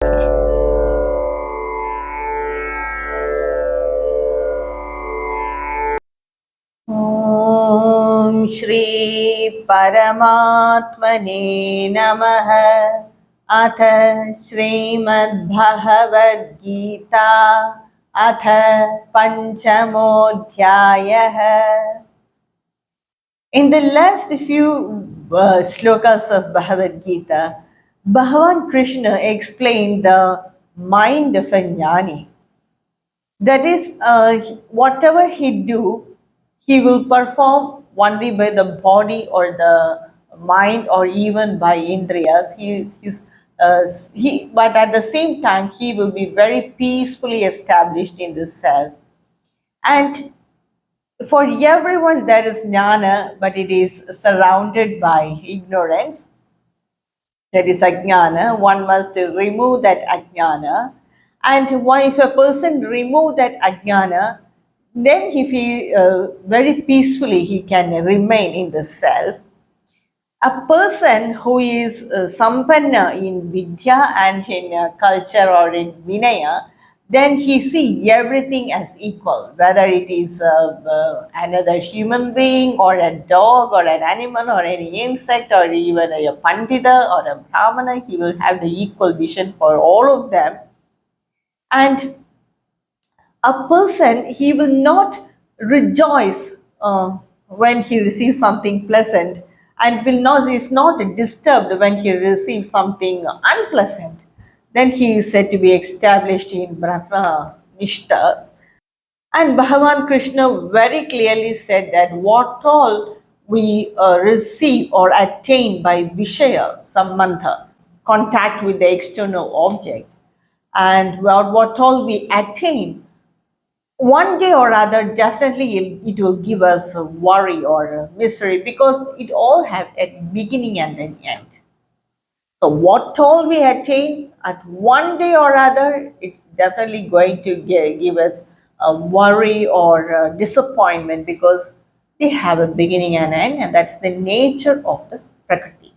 Om Shri Paramatmane Namaha. Atha Srimad Bhagavad Gita. Atha Panchamodhyayah. In the last few slokas of Bhagavad Gita, Bhagavan Krishna explained the mind of a jnani. That is, whatever he do, he will perform only by the body or the mind or even by indriyas. But at the same time, he will be very peacefully established in this self. And for everyone, there is jnana, but it is surrounded by ignorance. That is ajnana. One must remove that ajnana. And if a person remove that ajnana, then if he very peacefully he can remain in the self. A person who is sampanna in vidya and in culture or in vinaya, then he see everything as equal, whether it is another human being or a dog or an animal or any insect or even a pandita or a brahmana, he will have the equal vision for all of them. And a person, he will not rejoice when he receives something pleasant and is not disturbed when he receives something unpleasant. Then he is said to be established in Brahma Nishta. And Bhagavan Krishna very clearly said that what all we receive or attain by Vishaya Sambandha, contact with the external objects, and what all we attain, one day or other, definitely it will give us a worry or a misery, because it all have a beginning and an end. So what all we attain at one day or other, it's definitely going to give us a worry or a disappointment, because they have a beginning and end, and that's the nature of the Prakriti.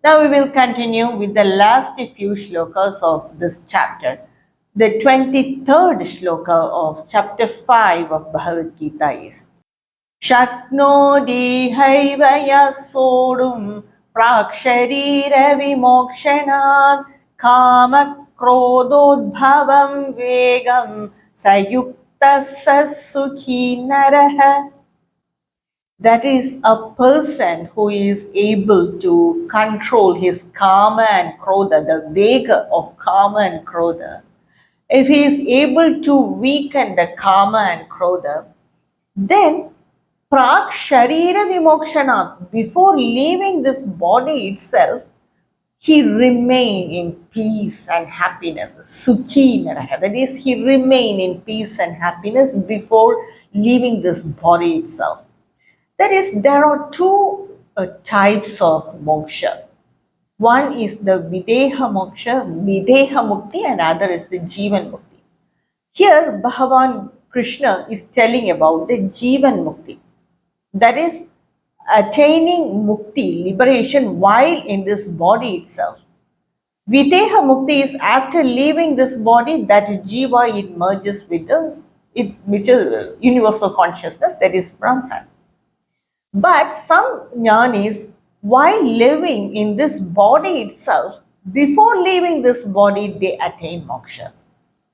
Now we will continue with the last few shlokas of this chapter. The 23rd shloka of chapter 5 of Bhagavad Gita is Shaknodi haivaya sodum praksharira vimokshanam kama krododbhavam vegam sayukta sasukhi naraha. That is, a person who is able to control his kama and krodha, the vega of kama and krodha. If he is able to weaken the kama and krodha, then prak sharira vimokshana, before leaving this body itself, he remain in peace and happiness. Sukhi naraha. That is, he remain in peace and happiness before leaving this body itself. That is, there are two types of moksha. One is the Videha Moksha, Videha Mukti, and other is the Jivan Mukti. Here, Bhagavan Krishna is telling about the Jivan Mukti. That is, attaining Mukti, liberation, while in this body itself. Videha Mukti is after leaving this body, that Jiva, it merges with which is universal consciousness, that is Brahman. But some jnanis, while living in this body itself, before leaving this body, they attain moksha.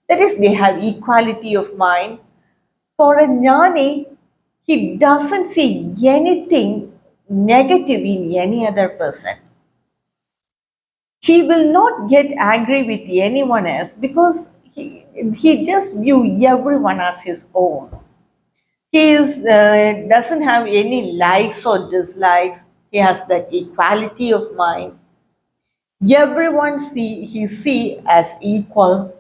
That is, they have equality of mind. For a jnani, he doesn't see anything negative in any other person. He will not get angry with anyone else, because he just views everyone as his own. He doesn't have any likes or dislikes. He has that equality of mind. Everyone he see as equal.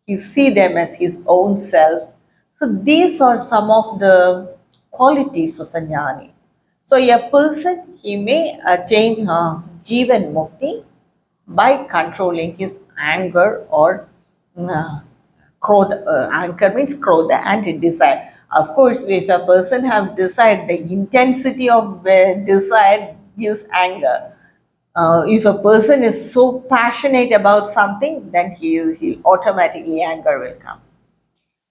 He see them as his own self. So these are some of the qualities of a jnani. So a person, he may attain Jivan Mukti by controlling his anger or krodha. Anger means krodha and desire. Of course, if a person have desire, the intensity of desire gives anger. If a person is so passionate about something, then he automatically anger will come.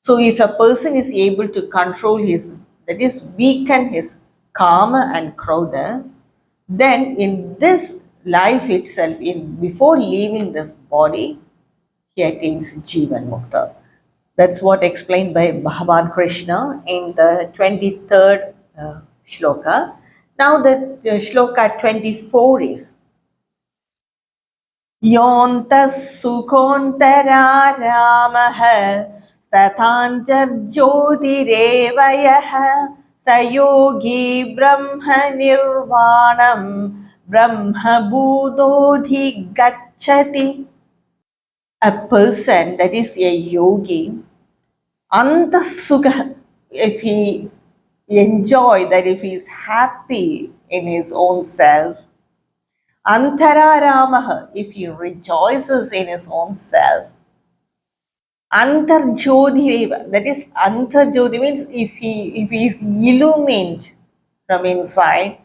So if a person is able to control his, that is weaken his kama and krodha, then in this life itself, in before leaving this body, he attains Jivan Mukta. That's what explained by Bhagavan Krishna in the 23rd shloka. Now the shloka 24 is योऽन्तः सुखोऽन्तरारामः तथान्तर्ज्योतिरेव यः स योगी ब्रह्मनिर्वाणं ब्रह्मभूतोऽधिगच्छति. A person that is a yogi, antasukha, if he enjoy, that if he is happy in his own self, antararamaha, if he rejoices in his own self, antarjodhireva, that is antarjodhi means if he is illumined from inside,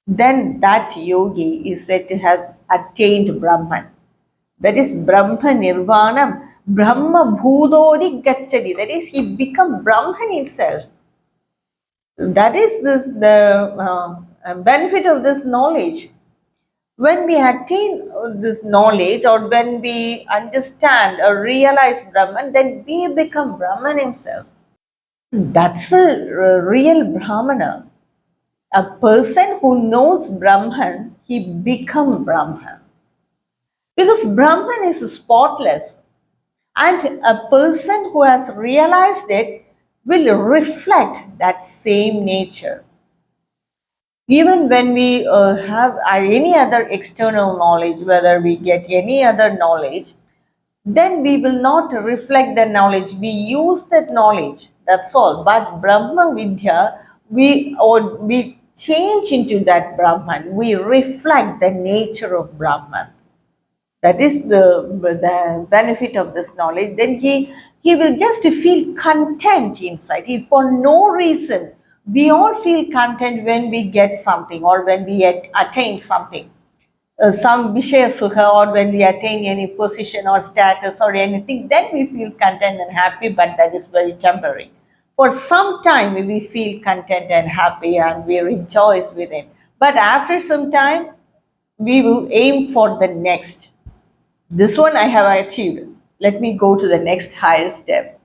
then that yogi is said to have attained Brahman. That is Brahma Nirvanam, Brahma Bhudodi Gachadi. That is, he become Brahman himself. That is the benefit of this knowledge. When we attain this knowledge, or when we understand or realize Brahman, then we become Brahman himself. That's a real Brahmana. A person who knows Brahman, he become Brahman. Because Brahman is spotless. And a person who has realized it will reflect that same nature. Even when we have any other external knowledge, whether we get any other knowledge, then we will not reflect the knowledge. We use that knowledge, that's all. But Brahma Vidya, we change into that Brahman. We reflect the nature of Brahman. That is the benefit of this knowledge. Then he will just feel content inside. For no reason, we all feel content when we get something, or when we attain something, some Vishaya Sukha, or when we attain any position or status or anything, then we feel content and happy, but that is very temporary. For some time we feel content and happy and we rejoice with it. But after some time, we will aim for the next. This one I have achieved. Let me go to the next higher step.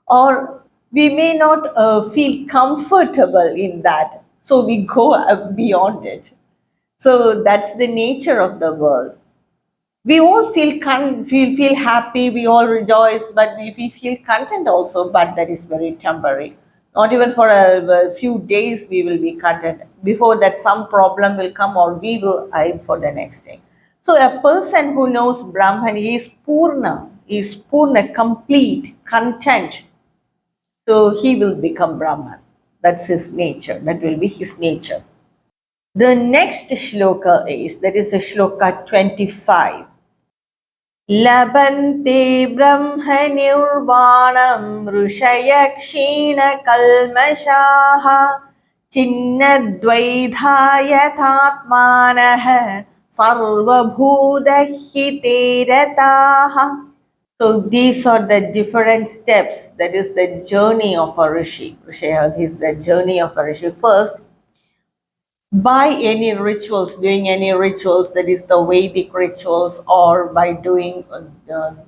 Or we may not feel comfortable in that, so we go beyond it. So that's the nature of the world. We all feel happy, we all rejoice, but we feel content also, but that is very temporary. Not even for a few days we will be content. Before that, some problem will come, or we will aim for the next thing. So a person who knows Brahman is Purna, complete, content. So he will become Brahman. That's his nature. That will be his nature. The next shloka is, that is the shloka 25. Labante brahma nirvanam rushaya kshina kalmashaha chinna dvaidhaya tatmanah sarva bhuda hiterataha. So these are the different steps. That is the journey of a rishi. Rushaya is the journey of a rishi. First, by any rituals, doing any rituals, that is the Vedic rituals, or by doing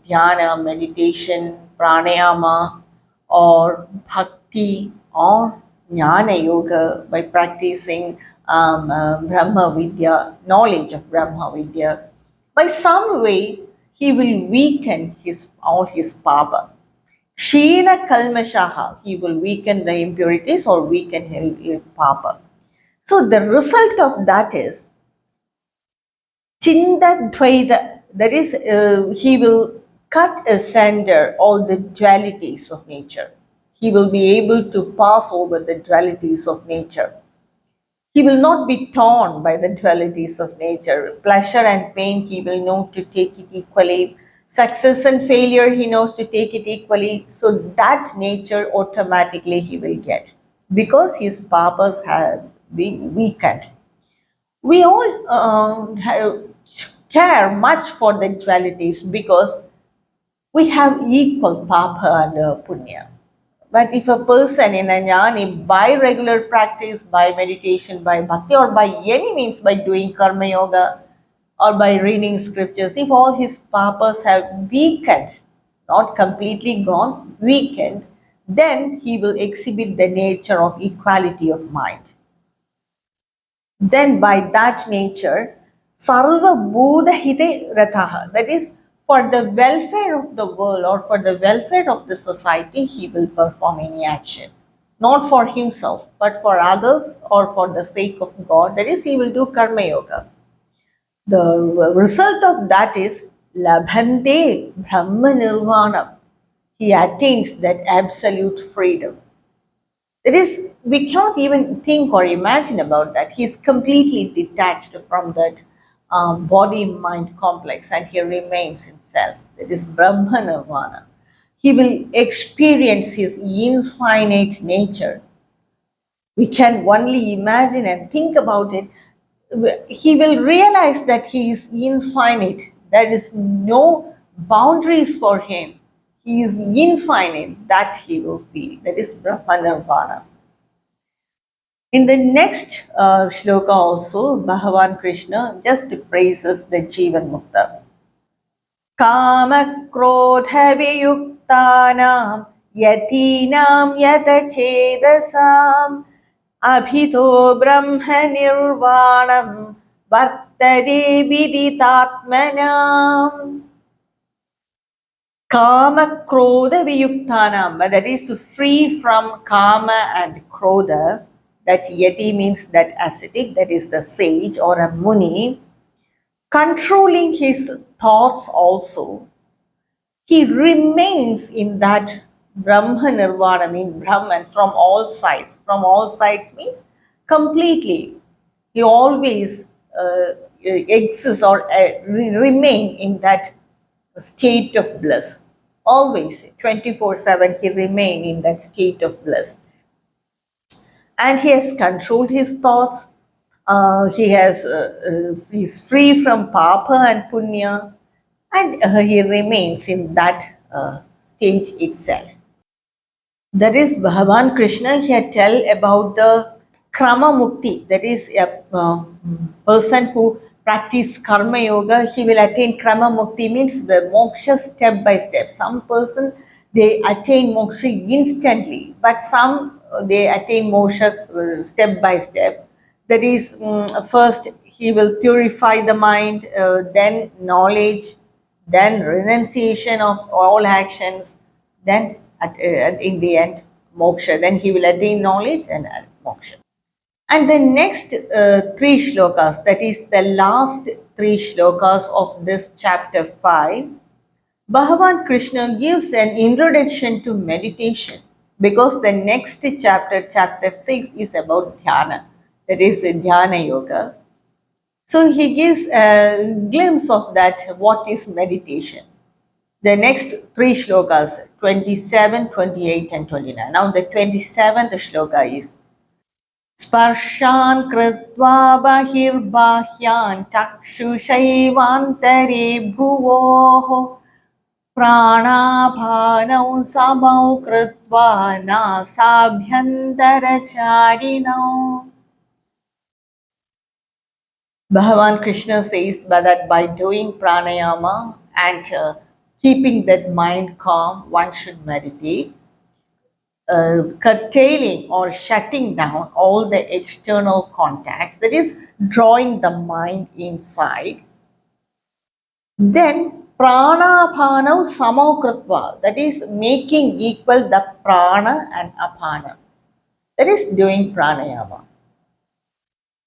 dhyana, meditation, pranayama, or bhakti, or jnana yoga, by practicing Brahma Vidya, knowledge of Brahma Vidya, by some way he will weaken all his papa. Kshina kalmashaha, he will weaken the impurities or weaken his papa. So the result of that is Chinda Dvaida, that is, he will cut asunder all the dualities of nature. He will be able to pass over the dualities of nature. He will not be torn by the dualities of nature. Pleasure and pain, he will know to take it equally. Success and failure, he knows to take it equally. So that nature automatically he will get, because his papas have been weakened. We all care much for the dualities because we have equal papa and punya. But if a person in a jnani, by regular practice, by meditation, by bhakti, or by any means, by doing karma yoga, or by reading scriptures, if all his papas have weakened, not completely gone, weakened, then he will exhibit the nature of equality of mind. Then by that nature, sarva bhuta hite rataha, that is, for the welfare of the world or for the welfare of the society, he will perform any action. Not for himself, but for others or for the sake of God. That is, he will do karma yoga. The result of that is labhante brahma nirvana. He attains that absolute freedom. That is, we can't even think or imagine about that. He's completely detached from that body mind complex and he remains in self. That is Brahma Nirvana. He will experience his infinite nature. We can only imagine and think about it. He will realize that he is infinite. There is no boundaries for him. He is infinite. That he will feel. That is Brahma Nirvana. In the next shloka also, Bhagavan Krishna just praises the Jivan Mukta. Kama krodha viyuktanam yatinam yatachedasam abhito brahma nirvanam vartade viditatmanam. Kama Krodha Viyuktanam, that is free from Kama and Krodha. That Yati means that ascetic, that is the sage or a Muni, controlling his thoughts also. He remains in that Brahma Nirvana, means Brahman from all sides. From all sides means completely. He always exists or remain in that state of bliss. Always, 24/7, he remain in that state of bliss. And he has controlled his thoughts. He's free from papa and punya, and he remains in that state itself. That is Bhagavan Krishna here tell about the Krama Mukti. That is a person who practice Karma Yoga, he will attain Krama Mukti means the moksha step by step. Some person they attain moksha instantly, but some they attain moksha step by step. That is, first he will purify the mind, then knowledge, then renunciation of all actions, then in the end moksha. Then he will attain knowledge and moksha. And the next three shlokas, that is the last three shlokas of this chapter 5, Bhagavan Krishna gives an introduction to meditation because the next chapter, chapter 6, is about dhyana, that is dhyana yoga. So he gives a glimpse of that, what is meditation. The next three shlokas, 27, 28, and 29. Now the 27th shloka is स्पर्शान् कृत्वा बहिर्बाह्यान् चक्षुषैवान्तरे भ्रुवोः प्राणापानौ समौ कृत्वा नासाभ्यन्तरचारिणौ. Bhagavan Krishna says that by doing pranayama and keeping that mind calm, one should meditate, curtailing or shutting down all the external contacts, that is, drawing the mind inside. Then pranapanam samau kritva, that is making equal the prana and apana, that is doing pranayama.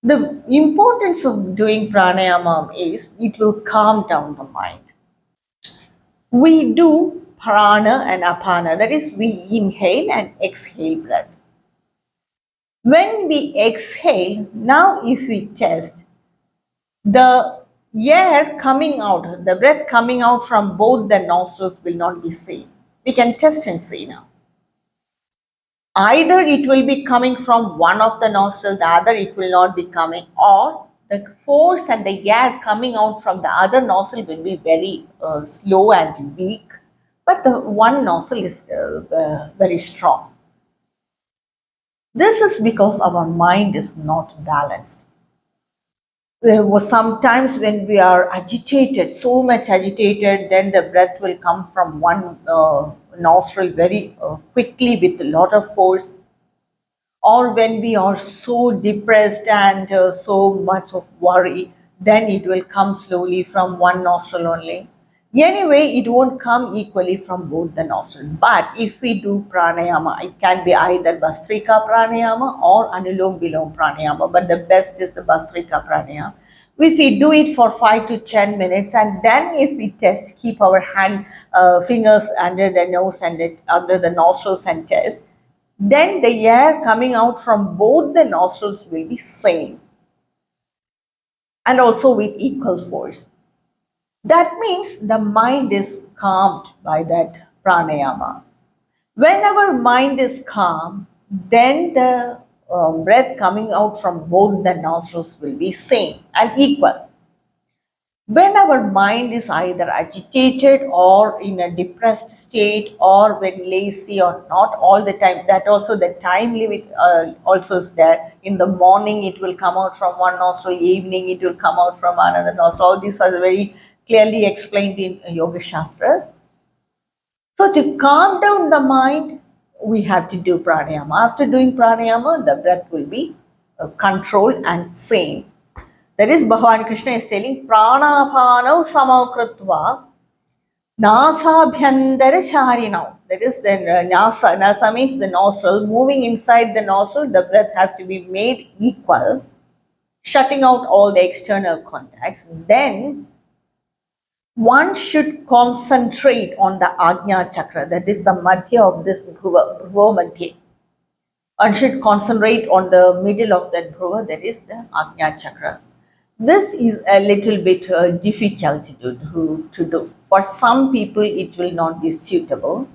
The importance of doing pranayama is it will calm down the mind. We do prana and apana, that is, we inhale and exhale breath. When we exhale, now if we test, the air coming out, the breath coming out from both the nostrils will not be same. We can test and see now. Either it will be coming from one of the nostrils, the other it will not be coming, or the force and the air coming out from the other nostril will be very slow and weak, but the one nostril is very strong. This is because our mind is not balanced. There was sometimes when we are agitated, so much agitated, then the breath will come from one nostril very quickly with a lot of force, or when we are so depressed and so much of worry, then it will come slowly from one nostril only. Anyway, it won't come equally from both the nostrils. But if we do pranayama, it can be either Bastrika pranayama or Anulom Vilom pranayama, but the best is the Bastrika pranayama. If we do it for 5 to 10 minutes, and then if we test, keep our fingers under the nose and under the nostrils and test, then the air coming out from both the nostrils will be same and also with equal force. That means the mind is calmed by that pranayama. When our mind is calm, then the breath coming out from both the nostrils will be same and equal. When our mind is either agitated or in a depressed state or when lazy or not all the time, that also the time limit also is there. In the morning it will come out from one nostril, evening it will come out from another nostril. All these are very clearly explained in Yoga Shastra. So to calm down the mind, we have to do pranayama. After doing pranayama, the breath will be controlled and sane. That is, Bhagavan Krishna is telling, pranapanav samakrutva nasabhyandara sharinau. That is, then nasa. Nasa means the nostril. Moving inside the nostril, the breath has to be made equal, shutting out all the external contacts. Then one should concentrate on the Ajna chakra. That is the madhya of this bhruva madhya. One should concentrate on the middle of that bhruva, that is the Ajna chakra. This is a little bit difficult to do. For some people, it will not be suitable.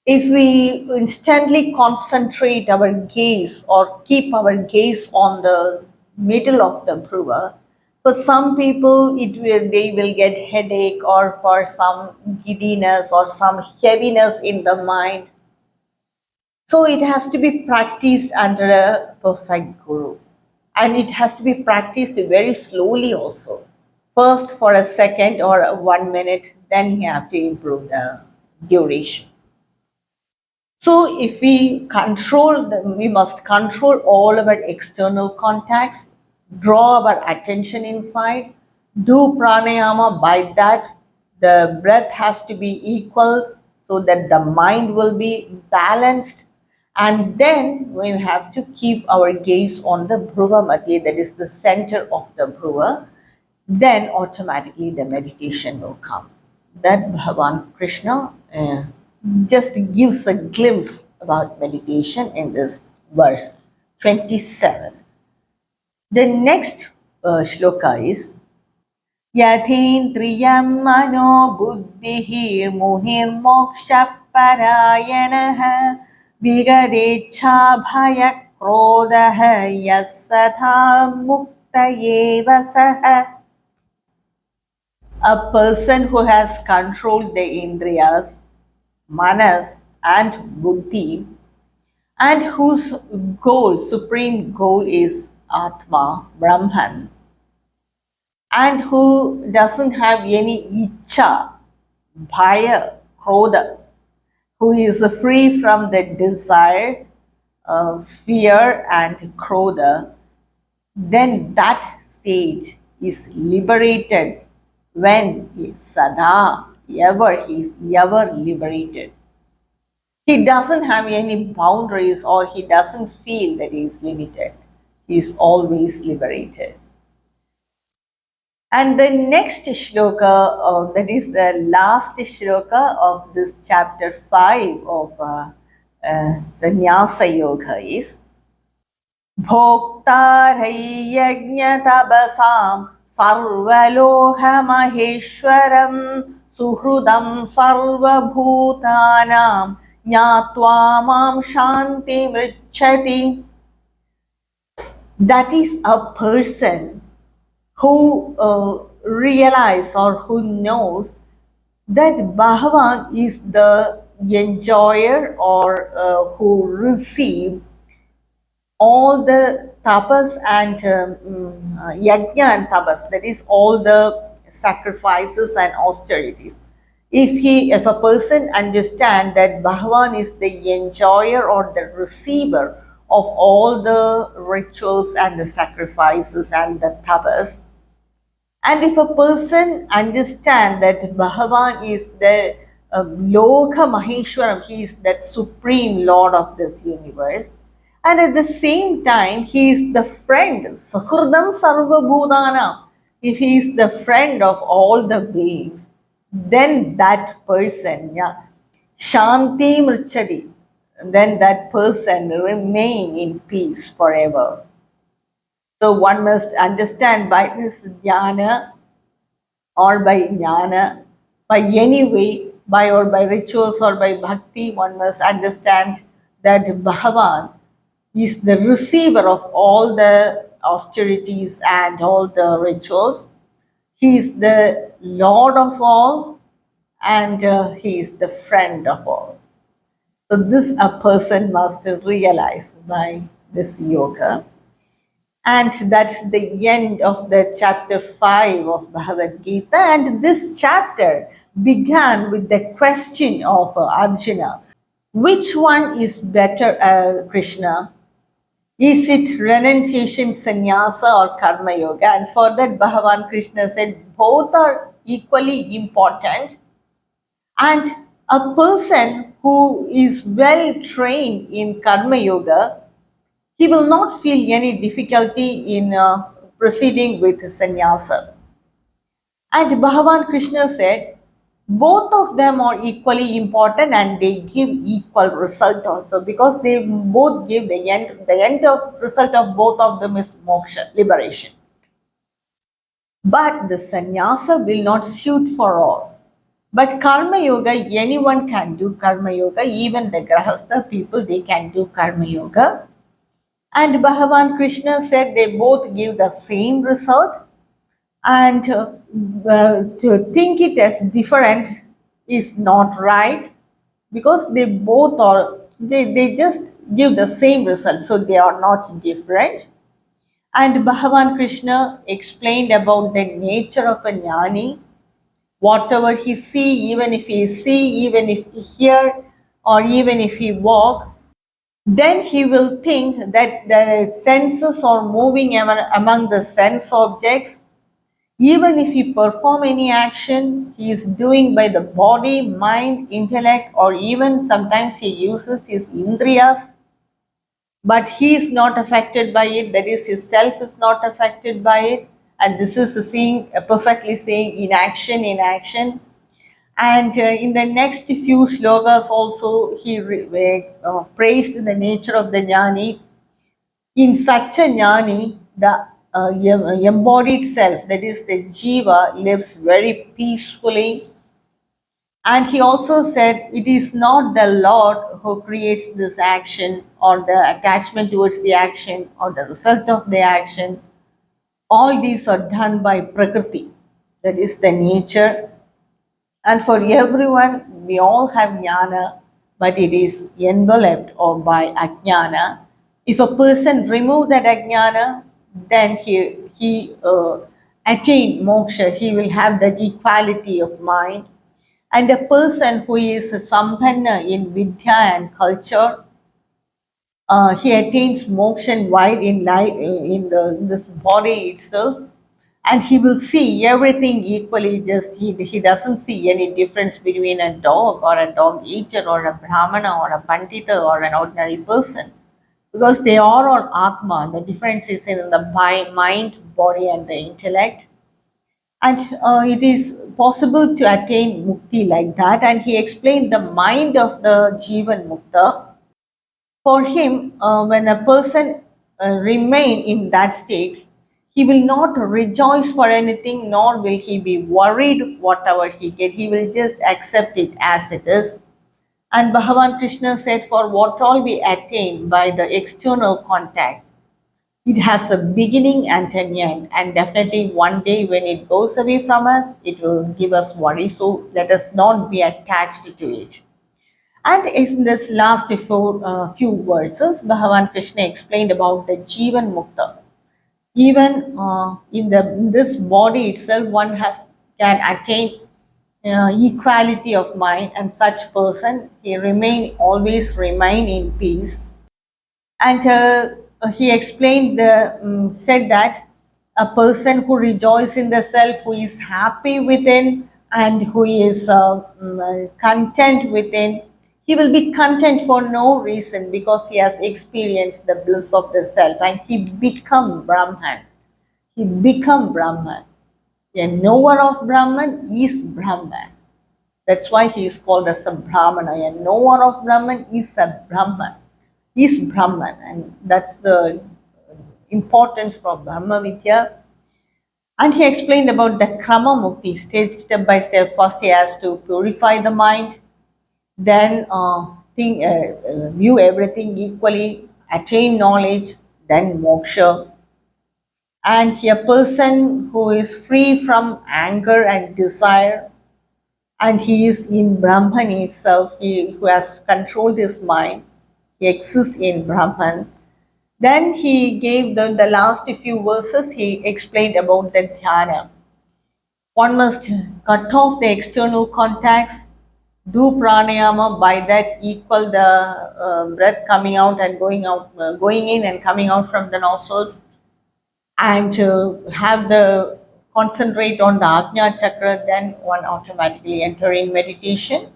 If we instantly concentrate our gaze or keep our gaze on the middle of the bhruva, for some people they will get headache, or for some giddiness or some heaviness in the mind. So it has to be practiced under a perfect guru. And it has to be practiced very slowly also. First for a second or 1 minute, then you have to improve the duration. So if we we must control all our external contacts, draw our attention inside, do pranayama. By that, the breath has to be equal so that the mind will be balanced. And then we have to keep our gaze on the bhruva madhya, that is the center of the bhruva. Then automatically the meditation will come. That Bhagavan Krishna just gives a glimpse about meditation in this verse 27. The next shloka is Yathendriyam mano buddhihir muhir moksha parayanaha vigadecha bhaya krodaha yasatha mukta eva saha. A person who has controlled the indriyas, manas and buddhi, and whose goal, supreme goal is Atma, Brahman, and who doesn't have any icha, bhaya, krodha, who is free from the desires, fear and krodha, then that sage is liberated when he is sada, he is ever liberated. He doesn't have any boundaries or he doesn't feel that he is limited. He is always liberated. And the next shloka, that is the last shloka of this chapter 5 of Sannyasa Yoga is Bhoktarai yajna tabasam sarvaloha maheshwaram suhrudam sarva bhutanam Nyatva mam shanti mrichati. That is a person who realize or who knows that Bhagavan is the enjoyer or who receive all the tapas and yajna and tapas, that is all the sacrifices and austerities. If a person understand that Bhagavan is the enjoyer or the receiver of all the rituals and the sacrifices and the tapas, and if a person understand that Bhagavan is the Loka Maheshwaram, he is that supreme Lord of this universe, and at the same time he is the friend, Sahurdam Sarva Bhutana, if he is the friend of all the beings, then that person, yeah, Shanti Mrichadi, then that person remain in peace forever. So one must understand by this dhyana or by jnana, by any way, by or by rituals or by bhakti, one must understand that Bhagavan is the receiver of all the austerities and all the rituals. He is the Lord of all, and he is the friend of all. So this a person must realize by this yoga. And that's the end of the chapter 5 of Bhagavad Gita. And this chapter began with the question of Arjuna, which one is better, Krishna? Is it renunciation, sannyasa, or karma yoga? And for that, Bhagavan Krishna said both are equally important. And a person who is well trained in karma yoga, he will not feel any difficulty in proceeding with sannyasa. And Bhagavan Krishna said, both of them are equally important and they give equal result also, because they both give the end of result of both of them is moksha, liberation. But the sannyasa will not suit for all. But karma yoga, anyone can do karma yoga, even the grahastha people, they can do karma yoga. And Bhagavan Krishna said they both give the same result, and to think it as different is not right, because they both are, they just give the same result, so they are not different. And Bhagavan Krishna explained about the nature of a jnani. Whatever he see, even if he see, even if he hear, or even if he walk, then he will think that the senses are moving among the sense objects. Even if he perform any action, he is doing by the body, mind, intellect, or even sometimes he uses his indriyas, but he is not affected by it. That is, his self is not affected by it. And this is seeing, perfectly saying in action. And in the next few slokas also, he praised the nature of the jnani. In such a jnani, the embodied self, that is the jiva, lives very peacefully. And he also said it is not the Lord who creates this action or the attachment towards the action or the result of the action. All these are done by Prakriti, that is the nature. And for everyone, we all have jnana, but it is enveloped or by ajnana. If a person remove that ajnana, then he attain moksha. He will have that equality of mind. And a person who is sampanna in vidya and culture, he attains moksha while in life in this body itself, and he will see everything equally. Just he doesn't see any difference between a dog or a dog eater or a brahmana or a pandita or an ordinary person, because they are all atma. The difference is in the mind, body, and the intellect. And it is possible to attain mukti like that. And he explained the mind of the jivan mukta. For him, when a person remain in that state, he will not rejoice for anything, nor will he be worried whatever he get. He will just accept it as it is. And Bhagavan Krishna said, for what all we attain by the external contact, It has a beginning and an end, and definitely one day when it goes away from us, it will give us worry. So let us not be attached to it. And in this last few verses, Bhagavan Krishna explained about the Jivan Mukta. Even in this body itself, one has can attain equality of mind, and such person he remain always remain in peace. And he explained said that a person who rejoices in the self, who is happy within, and who is content within, he will be content for no reason because he has experienced the bliss of the self, and he become Brahman. He become Brahman. A knower of Brahman is Brahman. That's why he is called as a Brahmana. A knower of Brahman is a Brahman, is Brahman, and that's the importance for Brahma Vidya. And he explained about the Krama Mukti, step by step. First, he has to purify the mind, then view everything equally, attain knowledge, then moksha. And a person who is free from anger and desire, and he is in Brahman itself, he who has controlled his mind, he exists in Brahman. Then he gave the last few verses, he explained about the dhyana. One must cut off the external contacts, do pranayama, by that equal the breath coming out and going out, going in and coming out from the nostrils, and have the concentrate on the Ajna chakra, then one automatically enter in meditation.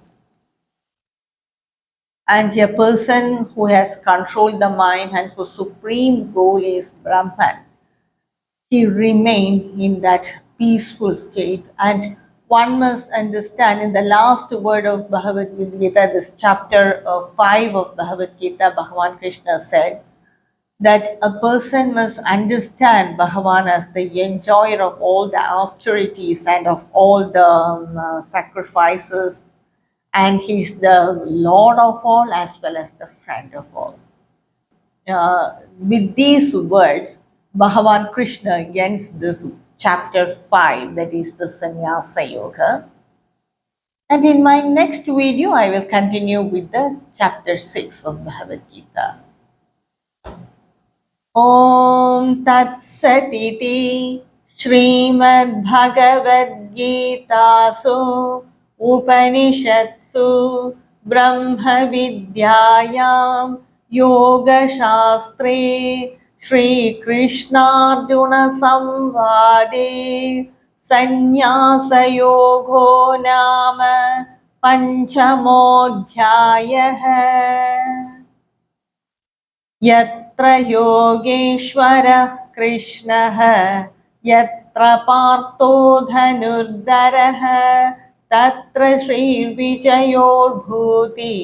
And a person who has controlled the mind and whose supreme goal is Brahman, he remained in that peaceful state. And one must understand in the last word of Bhagavad Gita, this chapter 5 of Bhagavad Gita, Bhagavan Krishna said that a person must understand Bhagavan as the enjoyer of all the austerities and of all the sacrifices, and he is the Lord of all as well as the friend of all. With these words, Bhagavan Krishna ends this chapter 5, that is the Sannyasa Yoga. And in my next video, I will continue with the chapter 6 of Bhagavad Gita. Om Tat Sat Iti Srimad Bhagavad Gita Su Upanishadsu Brahma Vidyayam Yoga Shastre Shri Krishna Arjuna Samvade Sannyasa Yogo Nama Panchamodhyayah. यत्र योगेश्वरः कृष्णः यत्र पार्थो धनुर्धरः तत्र श्रीर्विजयोर्भूति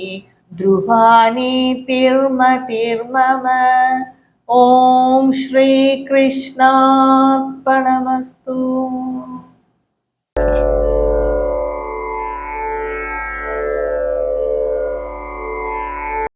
ध्रुवानीतिर्मतिर्मम. ॐ श्रीकृष्णार्पणमस्तु.